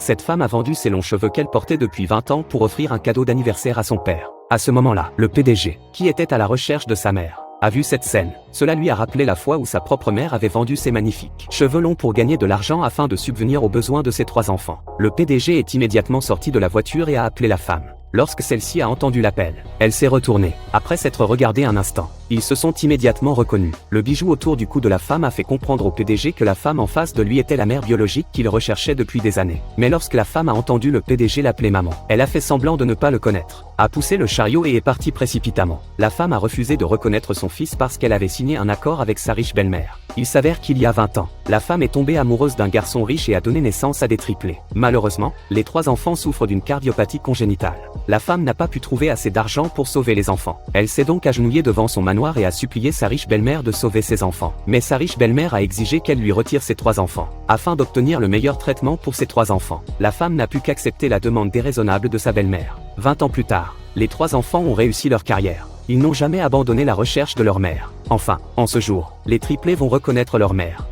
Cette femme a vendu ses longs cheveux qu'elle portait depuis 20 ans pour offrir un cadeau d'anniversaire à son père. À ce moment-là, le PDG, qui était à la recherche de sa mère, a vu cette scène. Cela lui a rappelé la fois où sa propre mère avait vendu ses magnifiques cheveux longs pour gagner de l'argent afin de subvenir aux besoins de ses 3 enfants. Le PDG est immédiatement sorti de la voiture et a appelé la femme. Lorsque celle-ci a entendu l'appel, elle s'est retournée. Après s'être regardée un instant, ils se sont immédiatement reconnus. Le bijou autour du cou de la femme a fait comprendre au PDG que la femme en face de lui était la mère biologique qu'il recherchait depuis des années. Mais lorsque la femme a entendu le PDG l'appeler maman, elle a fait semblant de ne pas le connaître, a poussé le chariot et est partie précipitamment. La femme a refusé de reconnaître son fils parce qu'elle avait signé un accord avec sa riche belle-mère. Il s'avère qu'il y a 20 ans, la femme est tombée amoureuse d'un garçon riche et a donné naissance à des triplés. Malheureusement, les 3 enfants souffrent d'une cardiopathie congénitale. La femme n'a pas pu trouver assez d'argent pour sauver les enfants. Elle s'est donc agenouillée devant son manoir et a supplié sa riche belle-mère de sauver ses enfants. Mais sa riche belle-mère a exigé qu'elle lui retire ses 3 enfants, afin d'obtenir le meilleur traitement pour ses 3 enfants. La femme n'a pu qu'accepter la demande déraisonnable de sa belle-mère. 20 ans plus tard, les 3 enfants ont réussi leur carrière. Ils n'ont jamais abandonné la recherche de leur mère. Enfin, en ce jour, les triplés vont reconnaître leur mère.